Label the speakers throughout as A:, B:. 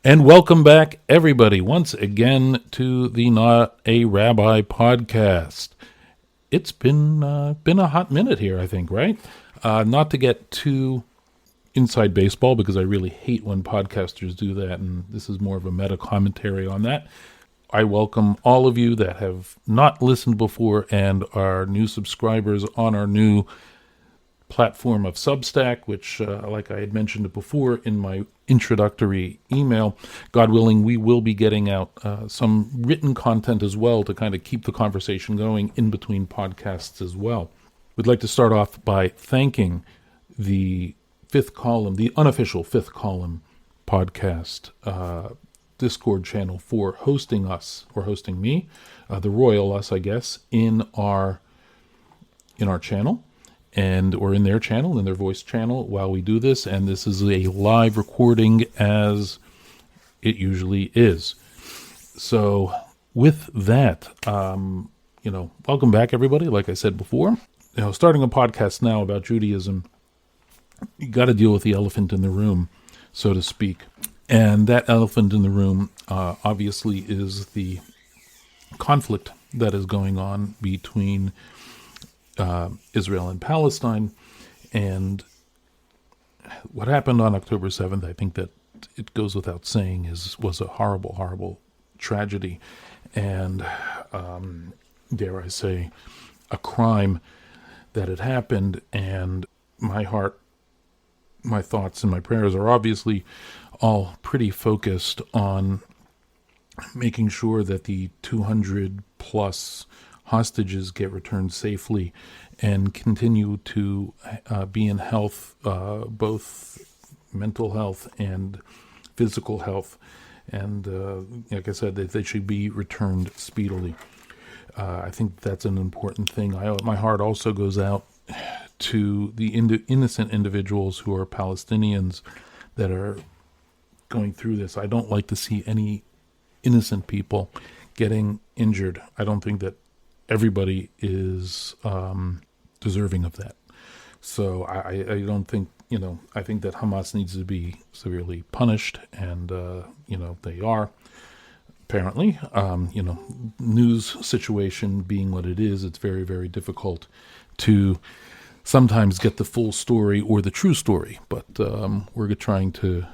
A: And welcome back, everybody, once again to the Not a Rabbi podcast. It's been a hot minute here, I think, right? Not to get too inside baseball, because I really hate when podcasters do that, and this is more of a meta commentary on that. I welcome all of you that have not listened before and are new subscribers on our new platform of Substack, which, like I had mentioned before in my introductory email, God willing, we will be getting out some written content as well to kind of keep the conversation going in between podcasts as well. We'd like to start off by thanking the Fifth Column, the unofficial Fifth Column podcast Discord channel for hosting us, or hosting me, the royal us, I guess, in our channel. Or in their channel, in their voice channel, while we do this. And this is a live recording, as it usually is. So with that, welcome back, everybody. Like I said before, starting a podcast now about Judaism, you got to deal with the elephant in the room, so to speak. And that elephant in the room, obviously, is the conflict that is going on between Israel and Palestine, and what happened on October 7th, I think that it goes without saying, was a horrible, horrible tragedy, and dare I say, a crime that had happened. And my heart, my thoughts, and my prayers are obviously all pretty focused on making sure that the 200 plus hostages get returned safely and continue to be in health, both mental health and physical health. And like I said, they should be returned speedily. I think that's an important thing. My heart also goes out to the innocent individuals who are Palestinians that are going through this. I don't like to see any innocent people getting injured. I don't think that everybody is deserving of that. So I don't think, I think that Hamas needs to be severely punished, and, they are, apparently. News situation being what it is, it's very, very difficult to sometimes get the full story or the true story, but we're trying to,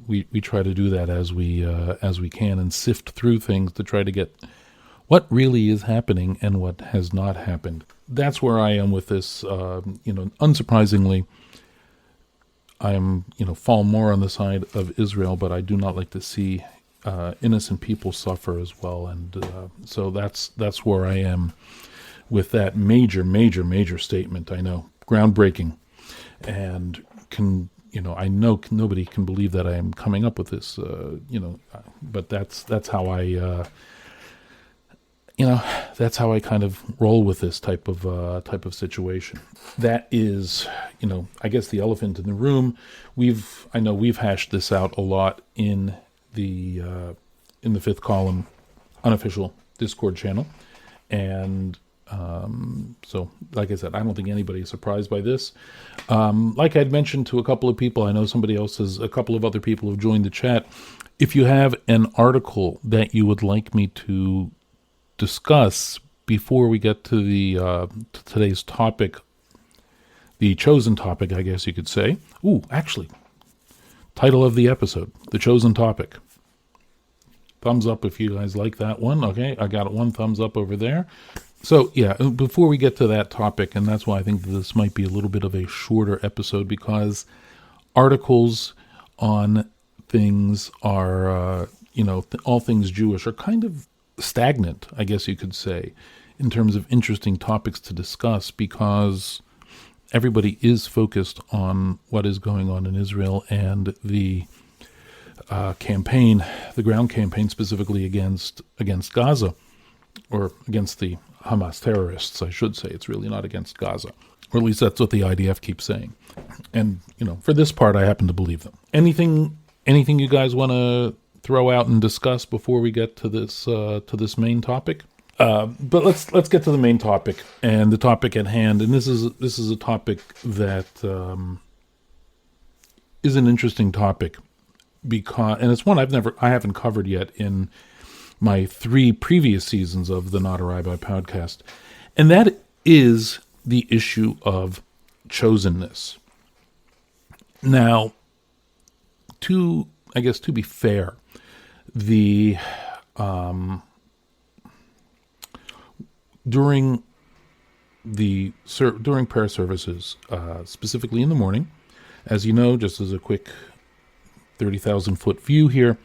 A: we try to do that as we can, and sift through things to try to get what really is happening and what has not happened. That's where I am with this. Unsurprisingly, I am, fall more on the side of Israel, but I do not like to see innocent people suffer as well. And so that's where I am with that major, major, major statement. I know, groundbreaking, and I know nobody can believe that I am coming up with this, but that's how I. That's how I kind of roll with this type of situation. That is, I guess the elephant in the room. I know we've hashed this out a lot in the Fifth Column unofficial Discord channel, and so, like I said, I don't think anybody is surprised by this. Like I'd mentioned to a couple of people, I know a couple of other people have joined the chat. If you have an article that you would like me to discuss before we get to the to today's topic, the chosen topic, I guess you could say. Actually, title of the episode, The Chosen Topic. Thumbs up if you guys like that one. Okay, I got one thumbs up over there. So yeah, before we get to that topic, and that's why I think this might be a little bit of a shorter episode, because articles on things are, all things Jewish are kind of stagnant, I guess you could say, in terms of interesting topics to discuss, because everybody is focused on what is going on in Israel and the campaign, the ground campaign specifically against Gaza, or against the Hamas terrorists, I should say. It's really not against Gaza, or at least that's what the IDF keeps saying. And, for this part, I happen to believe them. Anything you guys want to throw out and discuss before we get to this main topic? But let's get to the main topic and the topic at hand. And this is a topic that is an interesting topic, because, and it's one I haven't covered yet in my 3 previous seasons of the Not a Rabbi podcast, and that is the issue of chosenness. Now, to be fair, the during prayer services, specifically in the morning, as you know, just as a quick 30,000 foot view here,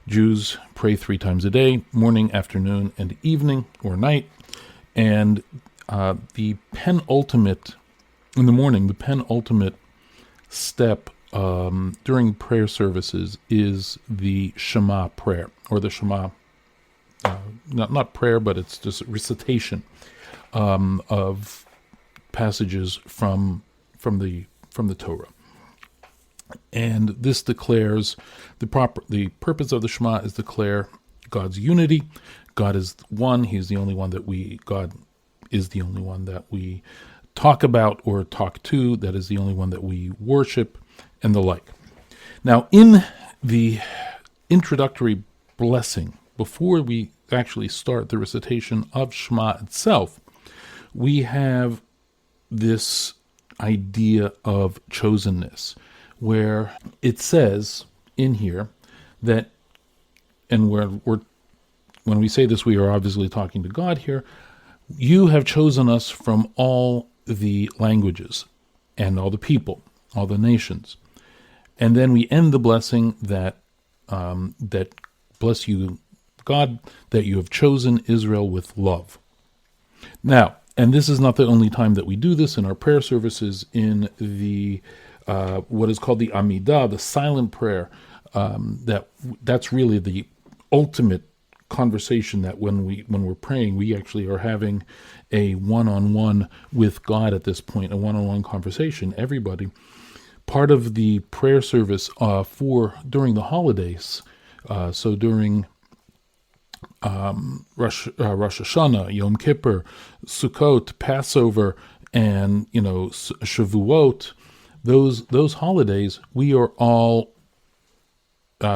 A: Jews pray 3 times a day: morning, afternoon, and evening or night. And the penultimate step during prayer services is the Shema prayer, or the Shema, not prayer, but it's just recitation of passages from the Torah. And this declares the purpose of the Shema is declare God's unity. God is one. God is the only one that we talk about or talk to. That is the only one that we worship, and the like. Now, in the introductory blessing, before we actually start the recitation of Shema itself, we have this idea of chosenness, where it says in here that, and when we say this, we are obviously talking to God here, you have chosen us from all the languages and all the people, all the nations. And then we end the blessing that bless you, God, that you have chosen Israel with love. Now, and this is not the only time that we do this in our prayer services. In the what is called the Amidah, the silent prayer, that's really the ultimate conversation, that when we're praying, we actually are having a one-on-one with God at this point, a one-on-one conversation. Everybody, part of the prayer service during the holidays, so during Rosh Hashanah, Yom Kippur, Sukkot, Passover, and Shavuot, those holidays, we are all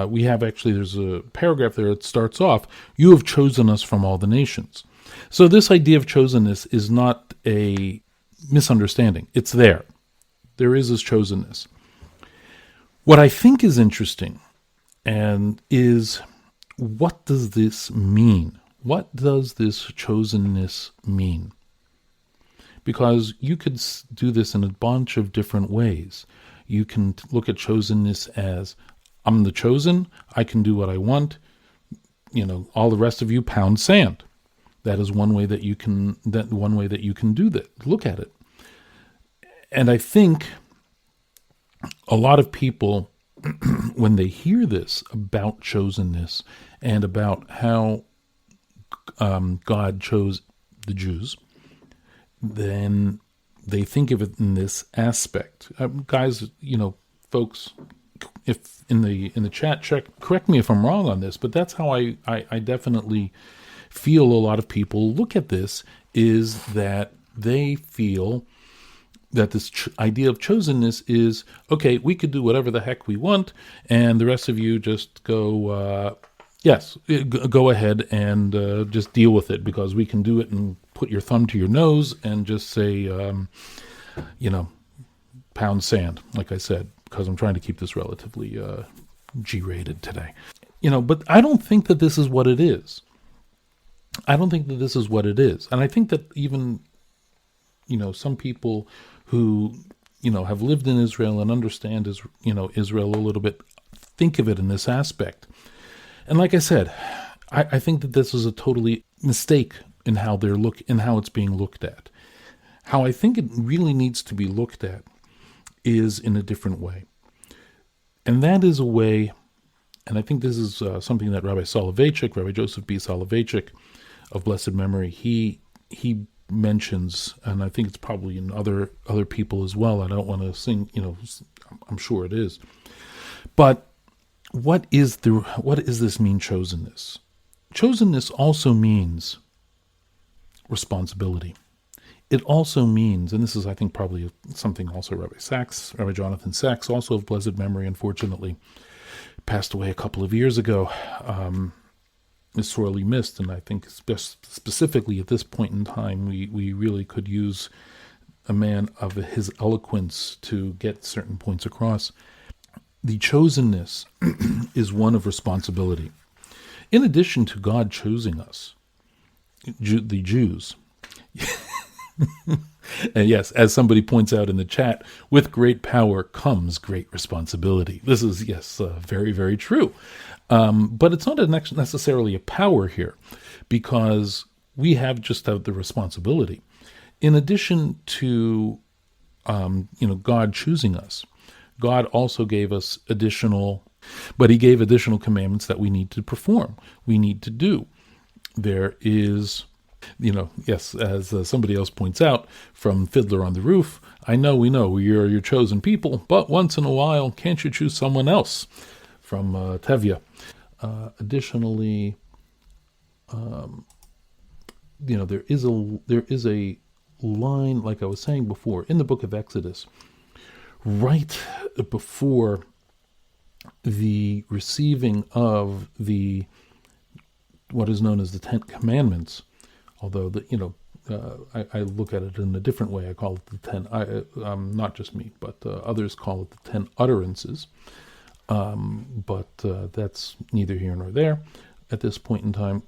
A: we have actually, there's a paragraph there that starts off, you have chosen us from all the nations. So this idea of chosenness is not a misunderstanding. It's there. There is this chosenness. What I think is interesting is, what does this mean? What does this chosenness mean? Because you could do this in a bunch of different ways. You can look at chosenness as, I'm the chosen, I can do what I want, all the rest of you pound sand. That is one way that you can do that. Look at it. And I think a lot of people, when they hear this about chosenness and about how God chose the Jews, then they think of it in this aspect. Guys, folks, if in the chat, correct me if I'm wrong on this, but that's how I definitely feel a lot of people look at this, is that they feel that this idea of chosenness is, okay, we could do whatever the heck we want, and the rest of you just go, go ahead and just deal with it, because we can do it, and put your thumb to your nose and just say, pound sand, like I said, because I'm trying to keep this relatively G-rated today. But I don't think that this is what it is. I don't think that this is what it is. And I think that even, some people who, have lived in Israel and understand, Israel a little bit, think of it in this aspect. And like I said, I think that this is a totally mistake in how it's being looked at. How I think it really needs to be looked at is in a different way. And that is a way, and I think this is something that Rabbi Joseph B. Soloveitchik of blessed memory, he mentions, and I think it's probably in other people as well. I don't want to sing, I'm sure it is. But what does this mean, chosenness? Chosenness also means responsibility. It also means, and this is, I think, probably something also Rabbi Jonathan Sachs, also of blessed memory, unfortunately, Passed away a couple of years ago. Is sorely missed, and I think specifically at this point in time, we really could use a man of his eloquence to get certain points across. The chosenness is one of responsibility. In addition to God choosing us, the Jews, and yes, as somebody points out in the chat, with great power comes great responsibility. This is, yes, very, very true. But it's not necessarily a power here, because we have the responsibility. In addition to, God choosing us, God also gave us He gave additional commandments that we need to perform, we need to do. There is, yes, as somebody else points out from Fiddler on the Roof, we know you're your chosen people, but once in a while, can't you choose someone else? From Tevye. Additionally, there is a line, like I was saying before, in the book of Exodus, right before the receiving of what is known as the Ten Commandments, although I look at it in a different way. I call it the ten. Not just me, but others call it the 10 utterances. But that's neither here nor there at this point in time.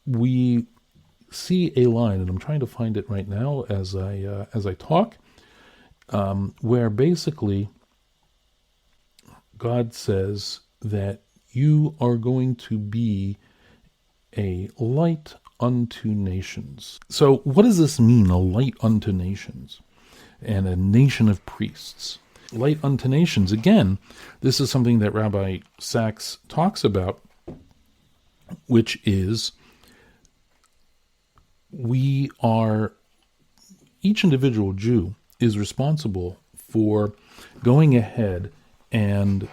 A: We see a line, and I'm trying to find it right now as I talk, where basically God says that you are going to be a light unto nations. So what does this mean, a light unto nations and a nation of priests? Light unto nations. Again, this is something that Rabbi Sachs talks about, which is each individual Jew is responsible for going ahead and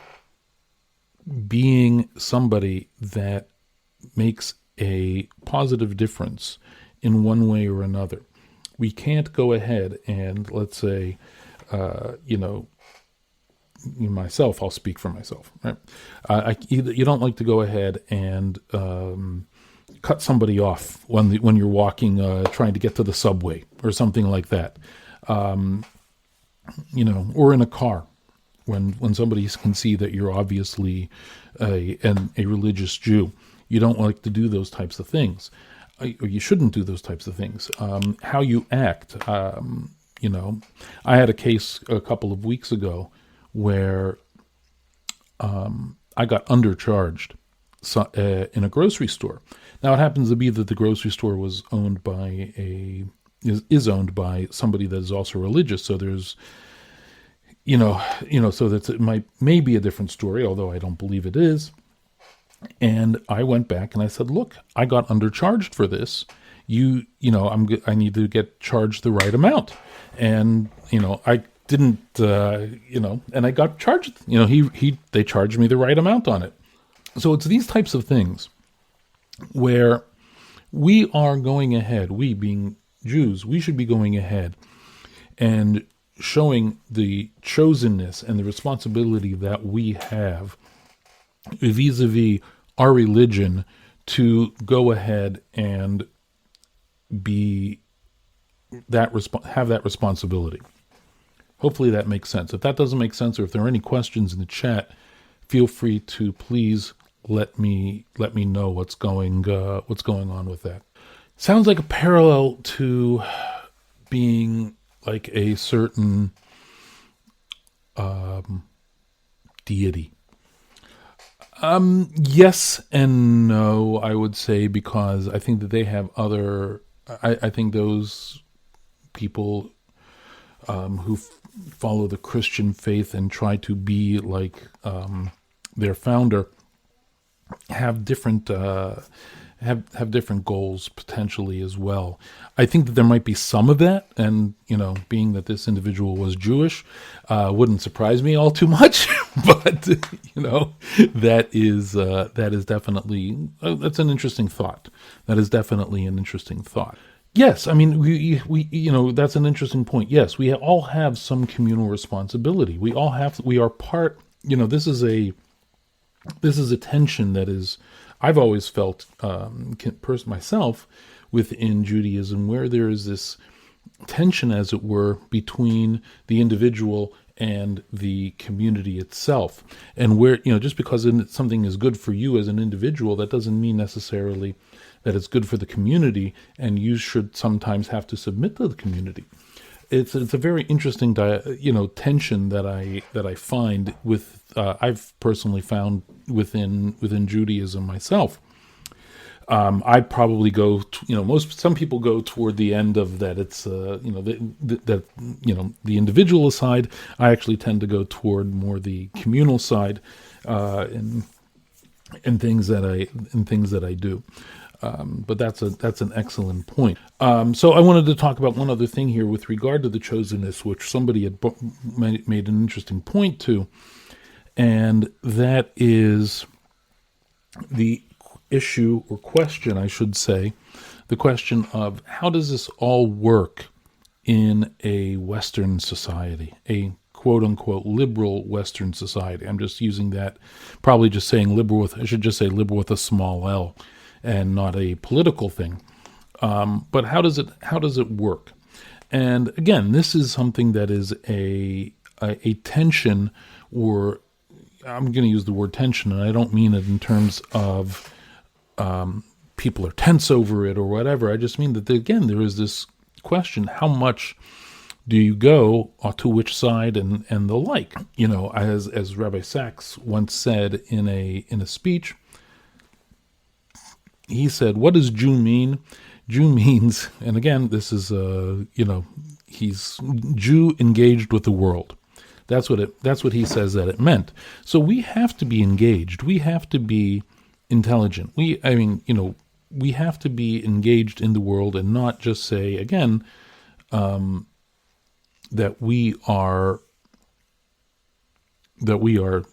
A: being somebody that makes a positive difference in one way or another. We can't go ahead and, let's say, myself, I'll speak for myself, right? You don't like to go ahead and cut somebody off when you're walking, trying to get to the subway or something like that, or in a car when somebody can see that you're obviously a religious Jew. You don't like to do those types of things, or you shouldn't do those types of things. How you act, I had a case a couple of weeks ago where I got undercharged in a grocery store. Now it happens to be that the grocery store was owned by is owned by somebody that is also religious. So there's, so it may be a different story, although I don't believe it is. And I went back and I said, look, I got undercharged for this. I need to get charged the right amount. And, I didn't, and I got charged, they charged me the right amount on it. So it's these types of things where we are going ahead, we being Jews, we should be going ahead and showing the chosenness and the responsibility that we have vis-a-vis our religion to go ahead and have that responsibility. Hopefully that makes sense. If that doesn't make sense, or if there are any questions in the chat, feel free to please let me know what's going on with that. Sounds like a parallel to being like a certain deity. Yes and no, I would say, because I think that they have I think those people who follow the Christian faith and try to be like their founder have different have different goals potentially as well. I think that there might be some of that, and being that this individual was Jewish, wouldn't surprise me all too much. But that is definitely that's an interesting thought. That is definitely an interesting thought. Yes, I mean we that's an interesting point. Yes, we all have some communal responsibility. We are part. This is this is a tension that is, I've always felt myself within Judaism, where there is this tension, as it were, between the individual and the community itself. And where, just because something is good for you as an individual, that doesn't mean necessarily that it's good for the community, and you should sometimes have to submit to the community. It's a very interesting tension that I find with I've personally found within Judaism myself. I probably go, some people go toward the end of that. It's the individual side. I actually tend to go toward more the communal side, in things that I do. But that's an excellent point. So I wanted to talk about one other thing here with regard to the chosenness, which somebody had made an interesting point to, and that is the issue or question, I should say, the question of how does this all work in a Western society, a quote-unquote liberal Western society. I'm just using that, probably just saying liberal I should just say liberal with a small L, and not a political thing. But how does it work? And again, this is something that is a tension, or I'm going to use the word tension, and I don't mean it in terms of people are tense over it or whatever. I just mean that, again, there is this question: how much do you go to which side, and the like? As Rabbi Sachs once said in a speech, he said, "What does Jew mean? Jew means," and again, this is he's Jew engaged with the world. That's what he says that it meant. So we have to be engaged. We have to be intelligent. We have to be engaged in the world, and not just say, again, that we are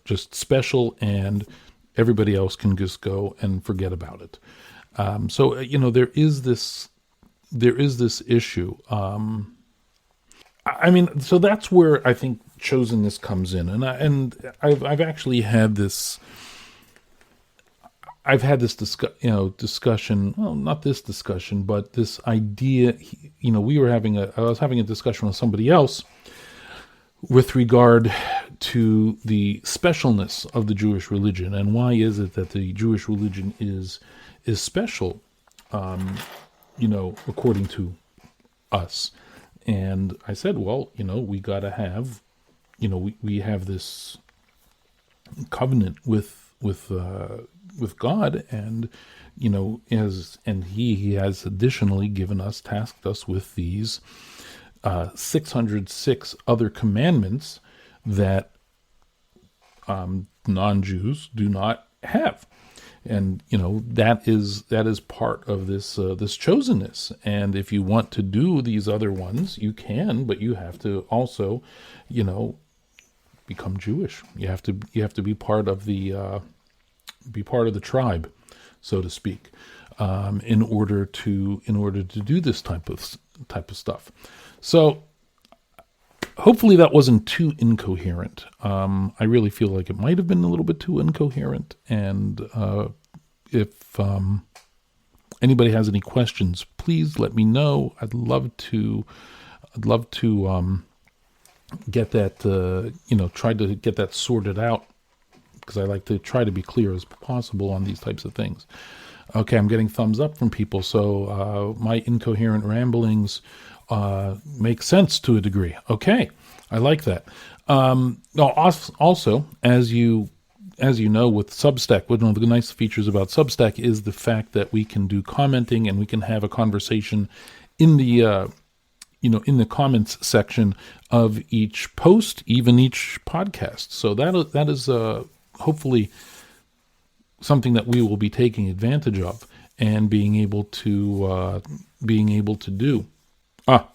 A: just special and everybody else can just go and forget about it. So there is this issue. So that's where I think chosenness comes in, and I've actually had this. I've had this discussion. Well, not this discussion, but this idea. I was having a discussion with somebody else with regard to the specialness of the Jewish religion, and why is it that the Jewish religion is special, according to us. And I said, well, we got to have, we have this covenant with God, and he has additionally tasked us with these 606 other commandments that non-Jews do not have. And that is part of this chosenness. And if you want to do these other ones, you can, but you have to also, become Jewish. You have to be part of the tribe, so to speak, in order to do this type of stuff. So hopefully that wasn't too incoherent. I really feel like it might have been a little bit too incoherent. And if anybody has any questions, please let me know. I'd love to get that, try to get that sorted out, because I like to try to be clear as possible on these types of things. Okay, I'm getting thumbs up from people, so my incoherent ramblings make sense to a degree. Okay, I like that. Also, as you know, with Substack, one of the nice features about Substack is the fact that we can do commenting, and we can have a conversation in the in the comments section of each post, even each podcast. So that is hopefully something that we will be taking advantage of and being able to do.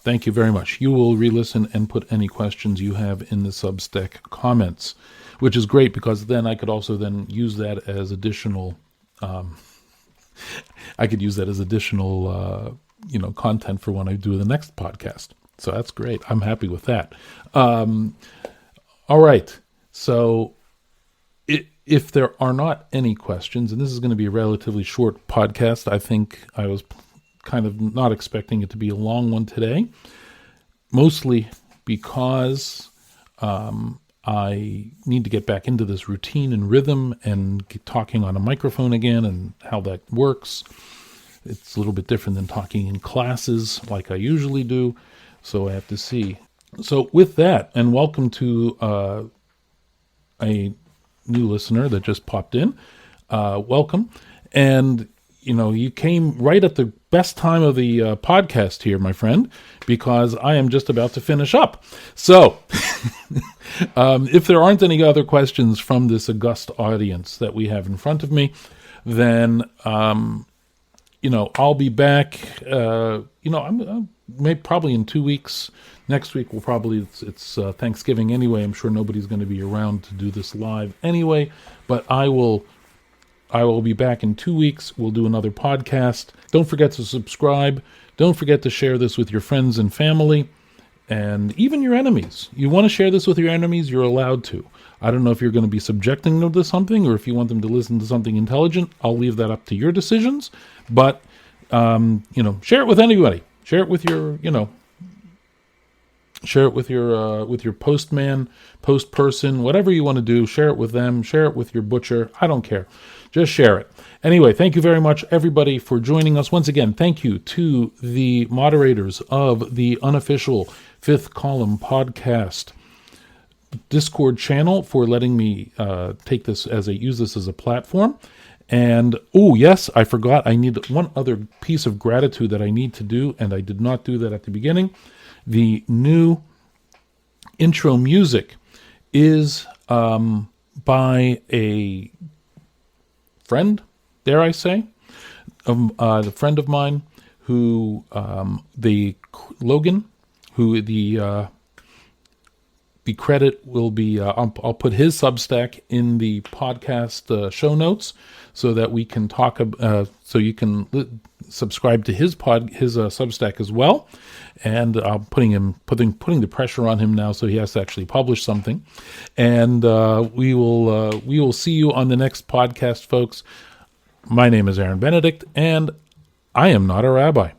A: Thank you very much. You will re-listen and put any questions you have in the Substack comments, which is great, because then I could also then use that as additional. I could use that as additional, content for when I do the next podcast. So that's great. I'm happy with that. All right. So if there are not any questions, and this is going to be a relatively short podcast, I think I was kind of not expecting it to be a long one today, mostly because I need to get back into this routine and rhythm and talking on a microphone again and how that works. It's a little bit different than talking in classes like I usually do, so I have to see. So with that, and welcome to a new listener that just popped in. Welcome. And, you came right at the best time of the podcast here, my friend, because I am just about to finish up. So if there aren't any other questions from this august audience that we have in front of me, then, I'll be back, I'm probably in 2 weeks. Next week it's Thanksgiving anyway. I'm sure nobody's going to be around to do this live anyway, but I will be back in 2 weeks. We'll do another podcast. Don't forget to subscribe. Don't forget to share this with your friends and family and even your enemies. You want to share this with your enemies, you're allowed to. I don't know if you're going to be subjecting them to something or if you want them to listen to something intelligent. I'll leave that up to your decisions, but share it with anybody. Share it with your, share it with your postman, post person, whatever you want to do. Share it with them. Share it with your butcher. I don't care. Just share it. Anyway, thank you very much, everybody, for joining us. Once again, thank you to the moderators of the unofficial Fifth Column podcast Discord channel for letting me use this as a platform. And, yes, I forgot. I need one other piece of gratitude that I need to do, and I did not do that at the beginning. The new intro music is by a friend, dare I say, a friend of mine who, Logan, who the credit will be, I'll put his Substack in the podcast show notes so that we can talk, so you can subscribe to his Substack as well. And I'm putting the pressure on him now, so he has to actually publish something. And we will see you on the next podcast, folks. My name is Aaron Benedict, and I am not a rabbi.